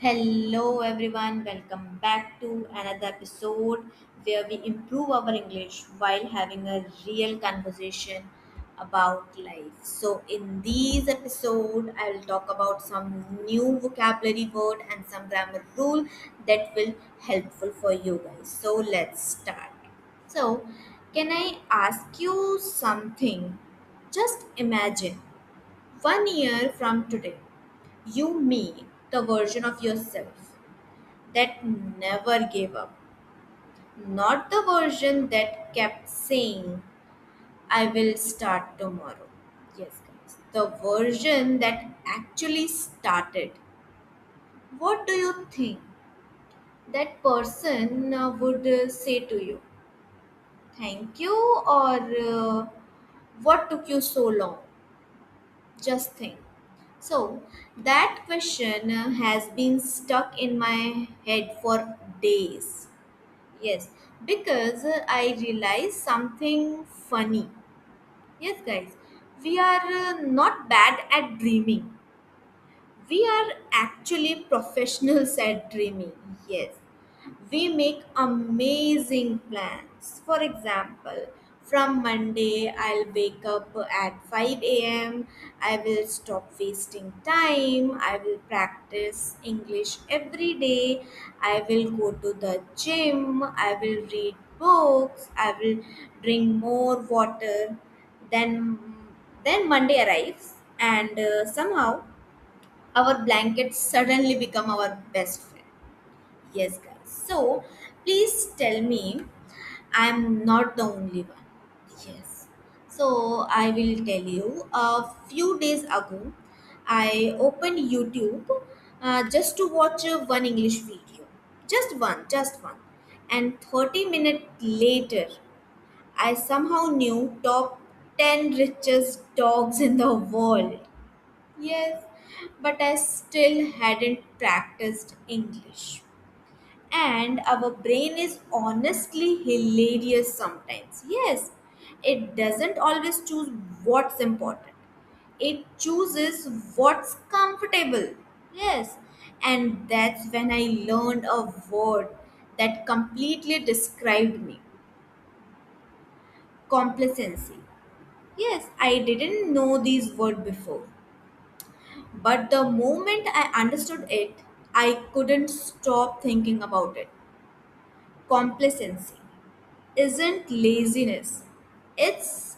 Hello, everyone. Welcome back to another episode where we improve our English while having a real conversation about life. So, in this episode, I will talk about some new vocabulary word and some grammar rule that will helpful for you guys. So, let's start. So, can I ask you something? Just imagine 1 year from today you meet the version of yourself that never gave up, not the version that kept saying, I will start tomorrow. Yes, guys, the version that actually started. What do you think that person would say to you? Thank you, or what took you so long? Just think. So, that question has been stuck in my head for days. Yes, because I realized something funny. Yes, guys, we are not bad at dreaming. We are actually professionals at dreaming. Yes, we make amazing plans. For example, from Monday, I'll wake up at 5 a.m. I will stop wasting time. I will practice English every day. I will go to the gym. I will read books. I will drink more water. Then, then Monday arrives, and somehow our blankets suddenly become our best friend. Yes, guys. So please tell me I'm not the only one. Yes. So I will tell you a few days ago, I opened YouTube just to watch one English video. Just one. And 30 minutes later, I somehow knew top 10 richest dogs in the world. Yes, but I still hadn't practiced English. And our brain is honestly hilarious sometimes. Yes, it doesn't always choose what's important, it chooses what's comfortable. Yes, and that's when I learned a word that completely described me: complacency. Yes, I didn't know these words before. But the moment I understood it, I couldn't stop thinking about it. Complacency isn't laziness, it's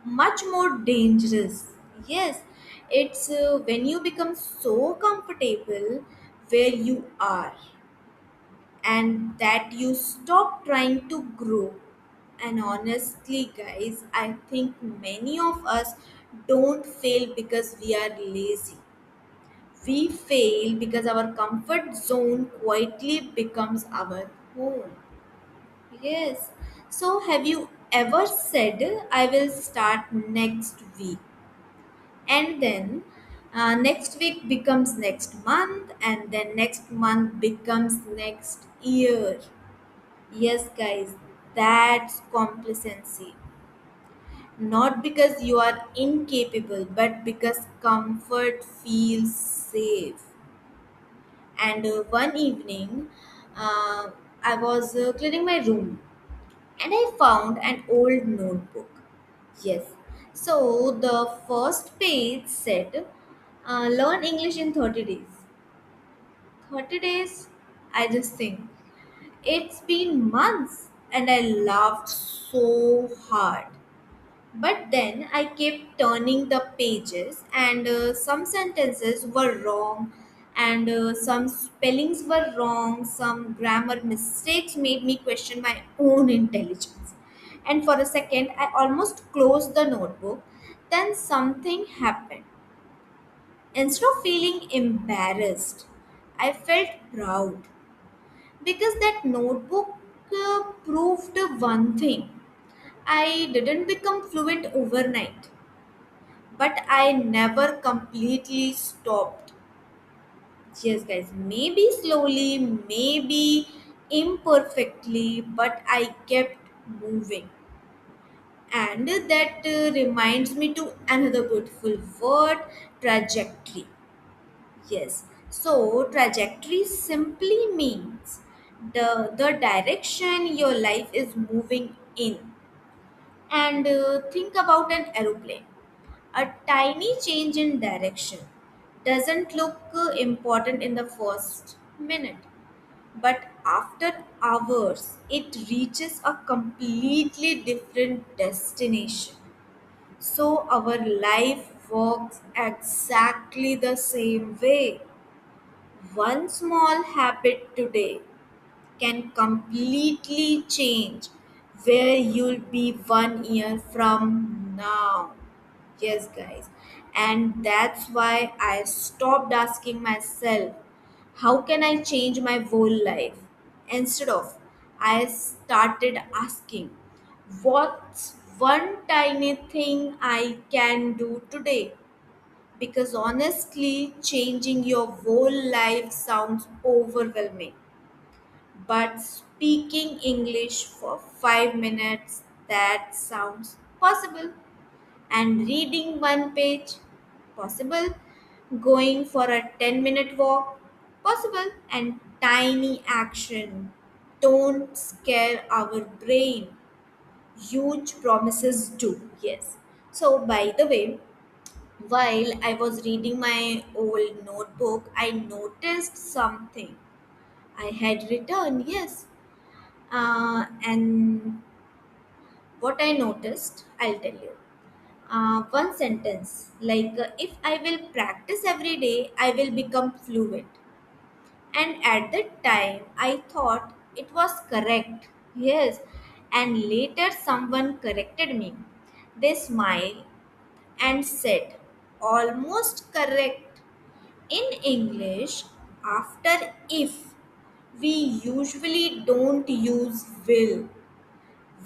much more dangerous. Yes, it's when you become so comfortable where you are and that you stop trying to grow. And honestly, guys, I think many of us don't fail because we are lazy. We fail because our comfort zone quietly becomes our home. Yes. So, have you ever said, I will start next week? And then next week becomes next month, and then next month becomes next year. Yes, guys, that's complacency. Not because you are incapable, but because comfort feels safe. And one evening, uh, I was cleaning my room and I found an old notebook. Yes. So the first page said, learn English in 30 days. 30 days? I just think it's been months and I laughed so hard. But then I kept turning the pages, and some sentences were wrong, and some spellings were wrong, some grammar mistakes made me question my own intelligence. And for a second, I almost closed the notebook. Then something happened. Instead of feeling embarrassed, I felt proud because that notebook proved one thing: I didn't become fluent overnight, but I never completely stopped. Yes, guys, maybe slowly, maybe imperfectly, but I kept moving. And that reminds me to another beautiful word: trajectory. Yes. So trajectory simply means the direction your life is moving in. And think about an aeroplane. A tiny change in direction doesn't look important in the first minute, but after hours, it reaches a completely different destination. So, our life works exactly the same way. One small habit today can completely change where you'll be 1 year from now. Yes, guys. And that's why I stopped asking myself, how can I change my whole life? Instead of, I started asking, what's one tiny thing I can do today? Because honestly, changing your whole life sounds overwhelming. But speaking English for 5 minutes, that sounds possible. And reading one page, possible. Going for a 10-minute walk, possible. And tiny action, don't scare our brain. Huge promises do, yes. So, by the way, while I was reading my old notebook, I noticed something I had written, yes. And what I noticed, I'll tell you. One sentence like, if I will practice every day, I will become fluent. And at that time, I thought it was correct. Yes. And later, someone corrected me. They smiled and said, almost correct. In English, after if, we usually don't use will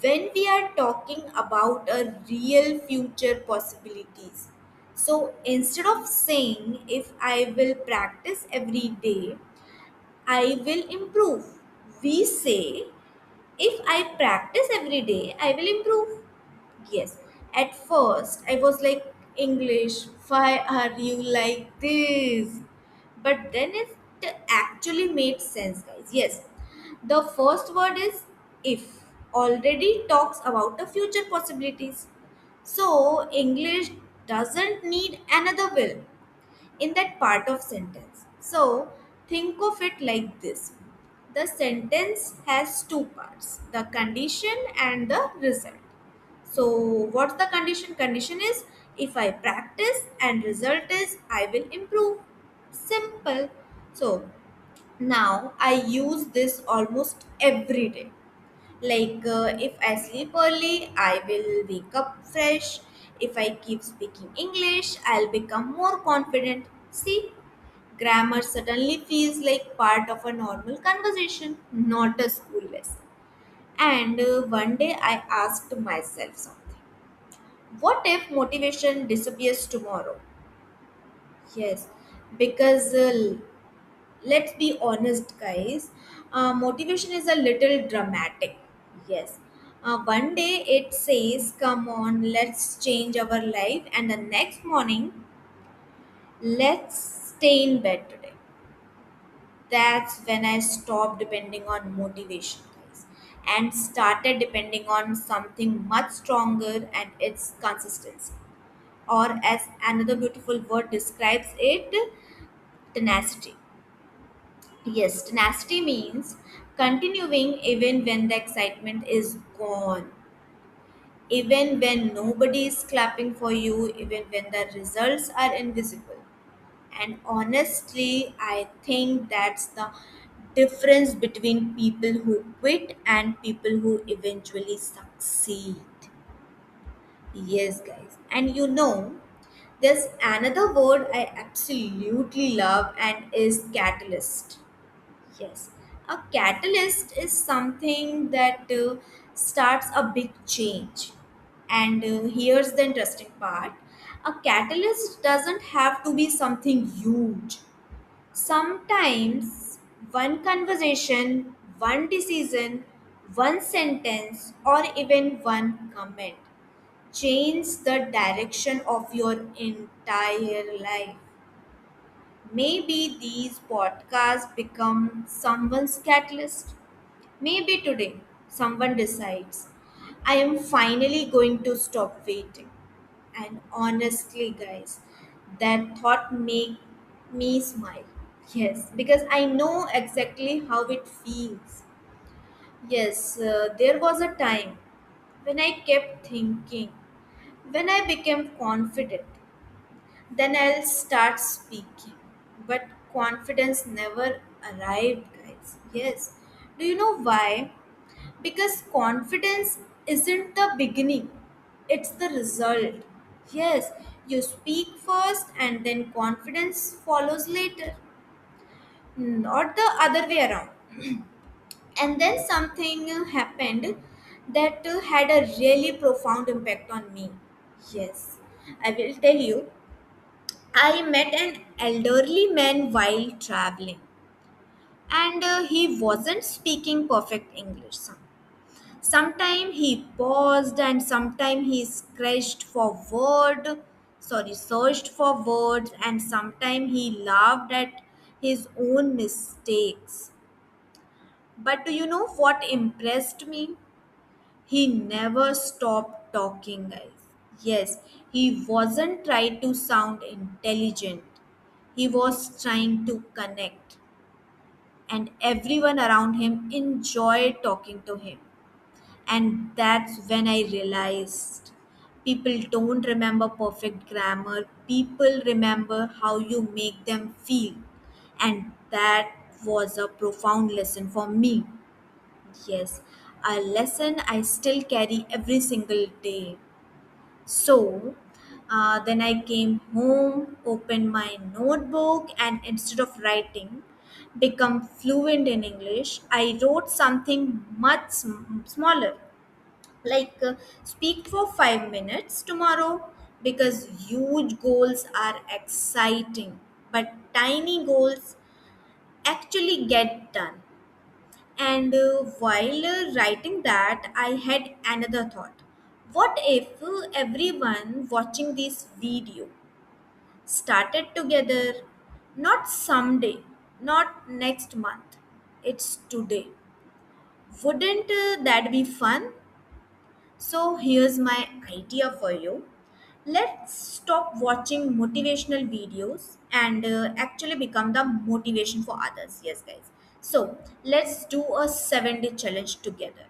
when we are talking about a real future possibilities. So instead of saying if I will practice every day, I will improve. We say if I practice every day, I will improve. Yes. At first, I was like, English, why are you like this? But then it actually made sense, guys. Yes. The first word is if, already talks about the future possibilities. So, English doesn't need another will in that part of sentence. So think of it like this. The sentence has two parts, the condition and the result. So what's the condition? Condition is if I practice and result is I will improve. Simple. So now I use this almost every day. Like if I sleep early, I will wake up fresh. If I keep speaking English, I'll become more confident. See, grammar suddenly feels like part of a normal conversation, not a school lesson. And one day I asked myself something. What if motivation disappears tomorrow? Yes, because let's be honest, guys, motivation is a little dramatic. Yes. One day it says, come on, let's change our life, and the next morning, let's stay in bed today. That's when I stopped depending on motivation, guys, and started depending on something much stronger, and its consistency. Or, as another beautiful word describes it, tenacity. Yes, tenacity means continuing even when the excitement is gone, even when nobody is clapping for you, even when the results are invisible. And honestly, I think that's the difference between people who quit and people who eventually succeed. Yes, guys. And there's another word I absolutely love and is catalyst. Yes, a catalyst is something that starts a big change. And here's the interesting part, a catalyst doesn't have to be something huge. Sometimes one conversation, one decision, one sentence, or even one comment change the direction of your entire life. Maybe these podcasts become someone's catalyst. Maybe today someone decides I am finally going to stop waiting. And honestly, guys, that thought made me smile. Yes, because I know exactly how it feels. Yes, there was a time when I kept thinking, when I became confident, then I'll start speaking. But confidence never arrived, guys. Yes. Do you know why? Because confidence isn't the beginning, it's the result. Yes, you speak first and then confidence follows later, not the other way around. And then something happened that had a really profound impact on me. Yes, I will tell you. I met an elderly man while traveling, and he wasn't speaking perfect English. Sometimes he paused, and sometimes he searched for words, and sometimes he laughed at his own mistakes. But do you know what impressed me? He never stopped talking, guys. Yes, he wasn't trying to sound intelligent. He was trying to connect, and everyone around him enjoyed talking to him. And that's when I realized people don't remember perfect grammar, people remember how you make them feel. And that was a profound lesson for me. Yes, a lesson I still carry every single day. So then I came home, opened my notebook, and instead of writing, become fluent in English. I wrote something much smaller, like speak for 5 minutes tomorrow, because huge goals are exciting, but tiny goals actually get done. And while writing that, I had another thought. What if everyone watching this video started together? Not someday, not next month, it's today. Wouldn't that be fun? So, here's my idea for you. Let's stop watching motivational videos and actually become the motivation for others. Yes, guys. So, let's do a 7-day challenge together.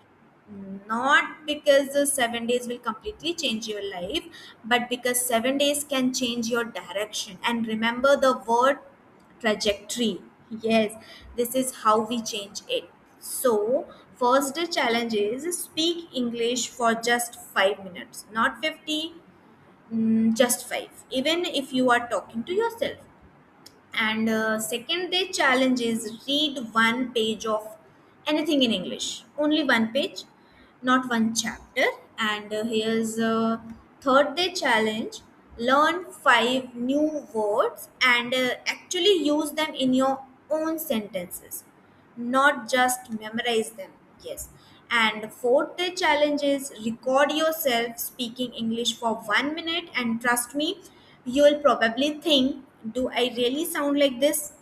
Not because the 7 days will completely change your life, but because 7 days can change your direction. And remember the word trajectory. Yes, this is how we change it. So, first day challenge is speak English for just 5 minutes, not 50, just 5, even if you are talking to yourself. And second day challenge is read one page of anything in English, only one page, not one chapter. And here's third day challenge, learn 5 new words and actually use them in your own sentences, not just memorize them. Yes. And fourth day challenge is record yourself speaking English for 1 minute, and trust me, you'll probably think, do I really sound like this?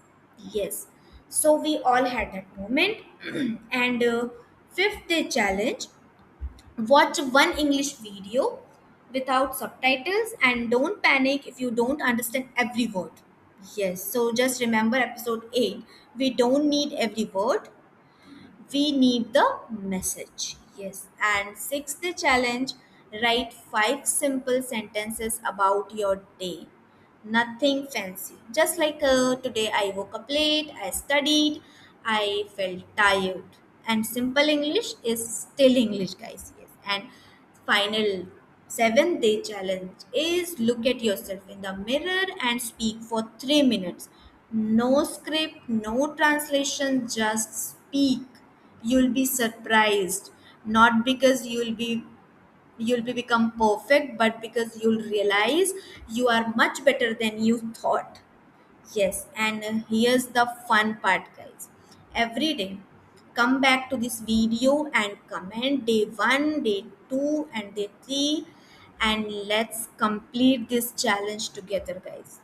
Yes. So we all had that moment. And fifth day challenge, watch one English video without subtitles, and don't panic if you don't understand every word. Yes, so just remember episode 8. We don't need every word, we need the message. Yes. And sixth challenge, write 5 simple sentences about your day. Nothing fancy. Just like today, I woke up late, I studied, I felt tired. And simple English is still English, guys. Yes. And final 7th day challenge is look at yourself in the mirror and speak for 3 minutes. No script, no translation, just speak. You'll be surprised, not because you'll be become perfect, but because you'll realize you are much better than you thought. Yes, and here's the fun part, guys. Every day, come back to this video and comment day 1, day 2, and day 3, and let's complete this challenge together, guys.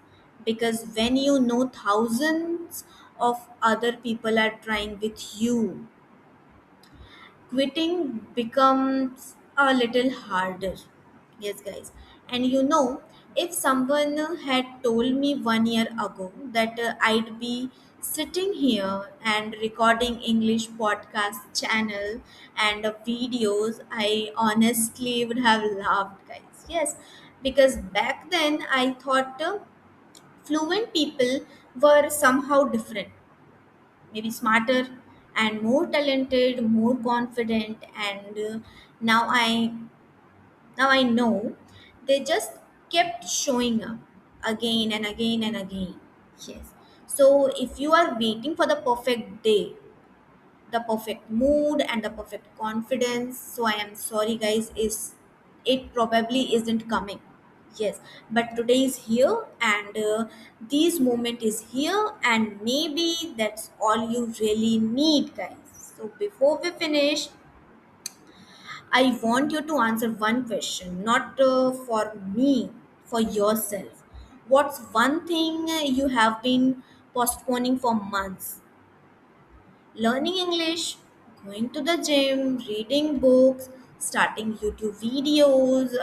because when you know thousands of other people are trying with you, quitting becomes a little harder. Yes, guys. And if someone had told me 1 year ago that I'd be sitting here and recording English podcast channel and videos, I honestly would have laughed, guys. Yes, because back then I thought fluent people were somehow different, maybe smarter and more talented, more confident, and now I know they just kept showing up again and again and again. Yes. So if you are waiting for the perfect day, the perfect mood and the perfect confidence, so I am sorry guys, is it probably isn't coming. Yes, but today is here, and this moment is here, and maybe that's all you really need, guys. So before we finish, I want you to answer one question, not for me, for yourself. What's one thing you have been postponing for months? Learning English, going to the gym, reading books, starting YouTube videos.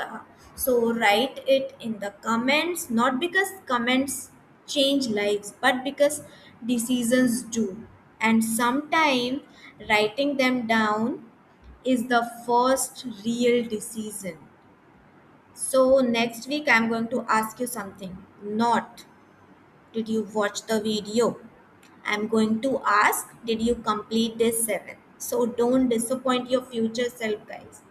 So write it in the comments, not because comments change lives, but because decisions do. And sometimes writing them down is the first real decision. So next week I'm going to ask you something. Not did you watch the video? I'm going to ask, did you complete this 7? So don't disappoint your future self, guys.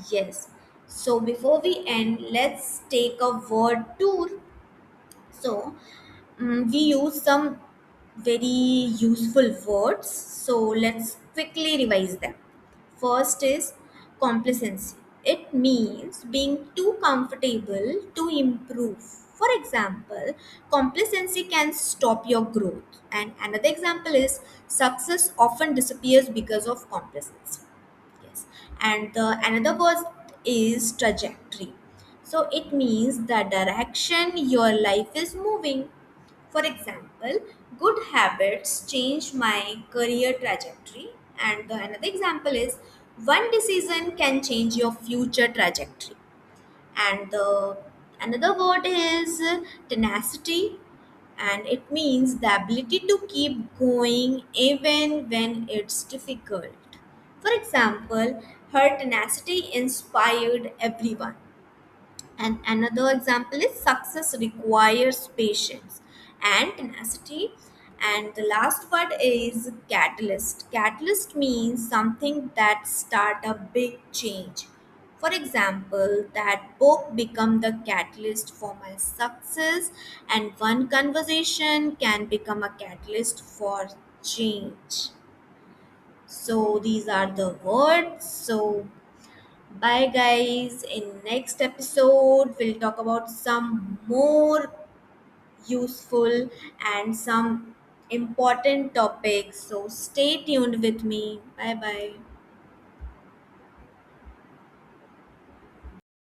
Yes. So before we end, let's take a word tour. So we use some very useful words. So let's quickly revise them. First is complacency. It means being too comfortable to improve. For example, complacency can stop your growth. And another example is success often disappears because of complacency. Yes. And the another word is trajectory. So it means the direction your life is moving. For example, good habits change my career trajectory. And the another example is one decision can change your future trajectory. And the another word is tenacity, and it means the ability to keep going even when it's difficult. For example, her tenacity inspired everyone. And another example is success requires patience and tenacity. And the last word is catalyst. Catalyst means something that start a big change. For example, that book become the catalyst for my success, and one conversation can become a catalyst for change. So these are the words. So bye guys. In next episode we'll talk about some more useful and some important topics. So stay tuned with me. Bye bye.